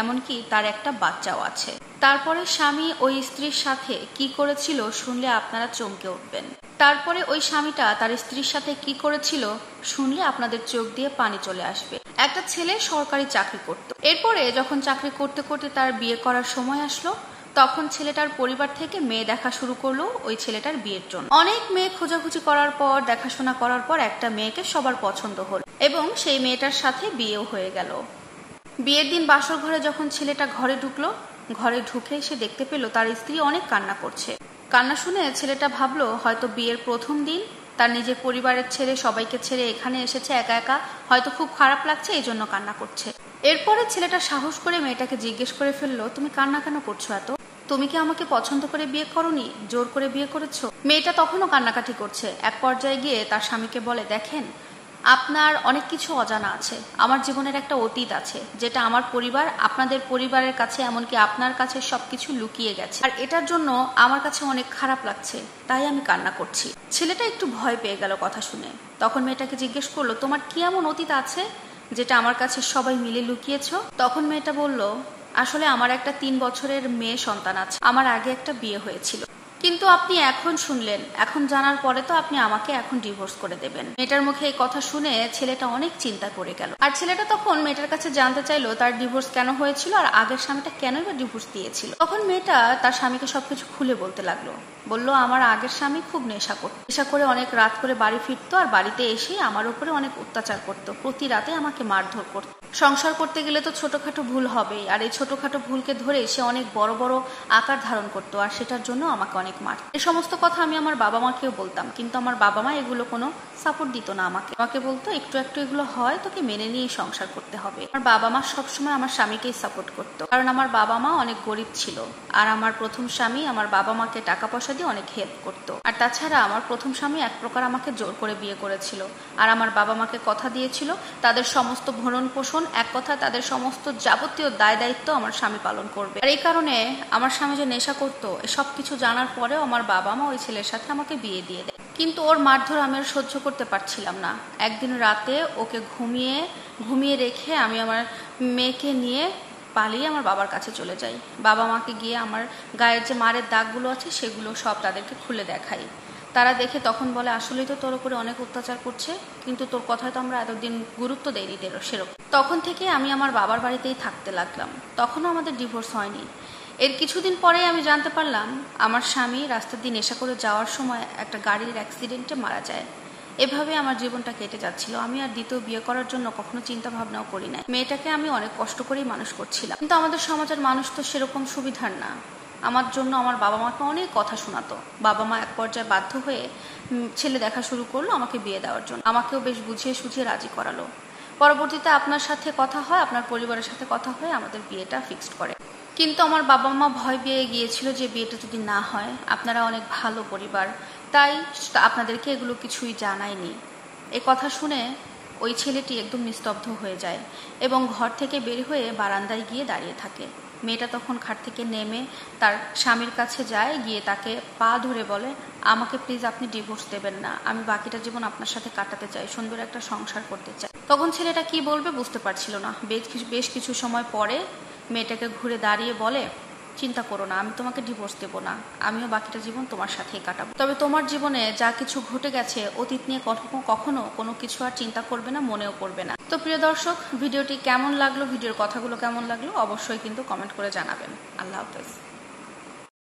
এমনকি তার একটা বাচ্চাও আছে। তারপরে স্বামী ওই স্ত্রীর সাথে কি করেছিল শুনলে আপনারা চমকে উঠবেন। তারপরে ওই স্বামীটা তার স্ত্রীর সাথে কি করেছিল শুনলে আপনাদের চোখ দিয়ে পানি চলে আসবে। একটা ছেলে সরকারি চাকরি করত, এরপরে যখন চাকরি করতে করতে তার বিয়ে করার সময় আসলো, তখন ছেলেটার পরিবার থেকে মেয়ে দেখা শুরু করলো ওই ছেলেটার বিয়ের জন্য। অনেক মেয়ে খোঁজাখুঁজি করার পর, দেখাশোনা করার পর একটা মেয়েকে সবার পছন্দ হলো এবং সেই মেয়েটার সাথে বিয়েও হয়ে গেল। বিয়ের দিন বাসর ঘরে যখন ছেলেটা ঘরে ঢুকলো, ঘরে ঢুকে সে দেখতে পেল তার স্ত্রী অনেক কান্না করছে। কান্না শুনে ছেলেটা ভাবলো হয়তো বিয়ের প্রথম দিন, তার নিজের পরিবারের ছেড়ে সবাইকে ছেড়ে এখানে এসেছে একা একা, হয়তো খুব খারাপ লাগছে, এই জন্য কান্না করছে। এরপরে ছেলেটা সাহস করে মেয়েটাকে জিজ্ঞেস করে ফেললো, তুমি কান্না কেন করছো এত? তুমি কি আমাকে পছন্দ করে বিয়ে করোনি, জোর করে বিয়ে করেছো? মেয়েটা তখনও কান্নাকাটি করছে। এক পর্যায়ে গিয়ে তার স্বামীকে বলে, দেখেন আপনার অনেক কিছু অজানা আছে, আমার জীবনের একটা অতীত আছে যেটা আমার পরিবার আপনাদের পরিবারের কাছে এমনকি আপনার কাছে সবকিছু লুকিয়ে গেছে, আর এটার জন্য আমার কাছে অনেক খারাপ লাগছে, তাই আমি কান্না করছি। ছেলেটা একটু ভয় পেয়ে গেল কথা শুনে। তখন মেয়েটাকে জিজ্ঞেস করলো, তোমার কি এমন অতীত আছে যেটা আমার কাছে সবাই মিলে লুকিয়েছ? তখন মেয়েটা বলল, আসলে আমার একটা 3 বছরের মেয়ে সন্তান আছে, আমার আগে একটা বিয়ে হয়েছিল, কিন্তু আপনি এখন শুনলেন, এখন জানার পরে তো আপনি আমাকে এখন ডিভোর্স করে দেবেন। মেয়েটার মুখে এই কথা শুনে ছেলেটা অনেক চিন্তা করে গেল। আর ছেলেটা তখন মেয়েটার কাছে জানতে চাইলো তার ডিভোর্স কেন হয়েছিল আর আগের স্বামীটা কেনই বা ডিভোর্স দিয়েছিল। তখন মেয়েটা তার স্বামীকে সবকিছু খুলে বলতে লাগলো। বললো, আমার আগের স্বামী খুব নেশা করত, নেশা করে অনেক রাত করে বাড়ি ফিরতো, আর বাড়িতে এসে আমার উপরে অনেক অত্যাচার করতো, প্রতি রাতে আমাকে মারধর করতো। সংসার করতে গেলে তো ছোটখাটো ভুল হবেই, আর এই ছোটখাটো ভুলকে ধরে সে অনেক বড় বড় আকার ধারণ করতো, আর সেটার জন্য আমাকে অনেক মারত। এই সমস্ত কথা আমি আমার বাবা মাকেও বলতাম, কিন্তু আমার বাবা মা এগুলো কোনো সাপোর্ট দিত না আমাকে বলতো একটু একটু এগুলো হয়, তোকে মেনে নিয়ে সংসার করতে হবে। আমার বাবা মা সবসময় আমার স্বামীকেই সাপোর্ট করতো, কারণ আমার বাবা মা অনেক গরিব ছিল, আর আমার প্রথম স্বামী আমার বাবা মাকে টাকা পয়সা দিয়ে অনেক হেল্প করতো। আর তাছাড়া আমার প্রথম স্বামী এক প্রকার আমাকে জোর করে বিয়ে করেছিল, আর আমার বাবা মাকে কথা দিয়েছিল তাদের সমস্ত ভরণ পোষণ, এক কথা তাদের সমস্ত যাবতীয় দায় দায়িত্ব আমার স্বামী পালন করবে। আর এই কারণে আমার স্বামী যে নেশা করতো সব কিছু জানার পরেও আমার বাবা মা ওই ছেলের সাথে আমাকে বিয়ে দিয়ে দেয়। কিন্তু ওর মারধর আমি আর সহ্য করতে পারছিলাম না। একদিন রাতে ওকে ঘুমিয়ে রেখে আমি আমার মেয়েকে নিয়ে পালিয়ে আমার বাবার কাছে চলে যাই। বাবা মাকে গিয়ে আমার গায়ের যে মারের দাগগুলো আছে সেগুলো সব তাদেরকে খুলে দেখাই। তারা দেখে তখন বলে, আসলেই তো তোর উপরে অনেক অত্যাচার করছে, কিন্তু তোর কথায় তো আমরা এতদিন গুরুত্ব দেইনি সেরকম। তখন থেকে আমি আমার বাবার বাড়িতেই থাকতে লাগলাম। তখনও আমাদের ডিভোর্স হয়নি। এর কিছুদিন পরেই আমি জানতে পারলাম আমার স্বামী রাস্তা দিয়ে নেশা করে যাওয়ার সময় একটা গাড়ির অ্যাক্সিডেন্টে মারা যায়। এভাবে আমার জীবনটা কেটে যাচ্ছিল। আমি আর দ্বিতীয় বিয়ে করার জন্য কখনো চিন্তা ভাবনাও করি নাই। মেয়েটাকে আমি অনেক কষ্ট করেই মানুষ করছিলাম, কিন্তু আমাদের সমাজের মানুষ তো সেরকম সুবিধার না। আমার জন্য আমার বাবা মাকে অনেক কথা শোনাতো। বাবা মা এক পর্যায়ে বাধ্য হয়ে ছেলে দেখা শুরু করলো আমাকে বিয়ে দেওয়ার জন্য। আমাকেও বেশ বুঝিয়ে সুঝিয়ে রাজি করালো। পরবর্তীতে আপনার সাথে কথা হয়, আপনার পরিবারের সাথে কথা হয়ে আমাদের বিয়েটা ফিক্সড করে। কিন্তু আমার বাবা মা ভয় পেয়ে গিয়েছিল যে বিয়েটা যদি না হয়, আপনারা অনেক ভালো পরিবার, তাই আপনাদেরকে এগুলো কিছুই জানায়নি। এ কথা শুনে ওই ছেলেটি একদম নিস্তব্ধ হয়ে যায় এবং ঘর থেকে বের হয়ে বারান্দায় গিয়ে দাঁড়িয়ে থাকে। মেয়েটা তখন খাট থেকে নেমে তার স্বামীর কাছে যায়, গিয়ে তাকে পা ধরে বলে, আমাকে প্লিজ আপনি ডিভোর্স দেবেন না, আমি বাকিটা জীবন আপনার সাথে কাটাতে চাই, সুন্দর একটা সংসার করতে চাই। তখন ছেলেটা কি বলবে বুঝতে পারছিল না। বেশ কিছু সময় পরে মেয়েটাকে ঘুরে দাঁড়িয়ে বলে, চিন্তা করো না, আমি তোমাকে ডিভোর্স দেব না, আমিও বাকিটা জীবন তোমার সাথেই কাটাবো। তবে তোমার জীবনে যা কিছু ঘটে গেছে অতীত নিয়ে কখনো কোনো কিছু আর চিন্তা করবে না, মনেও করবে না। তো প্রিয় দর্শক, ভিডিওটি কেমন লাগলো, ভিডিওর কথাগুলো কেমন লাগলো অবশ্যই কিন্তু কমেন্ট করে জানাবেন। আল্লাহ হাফেজ।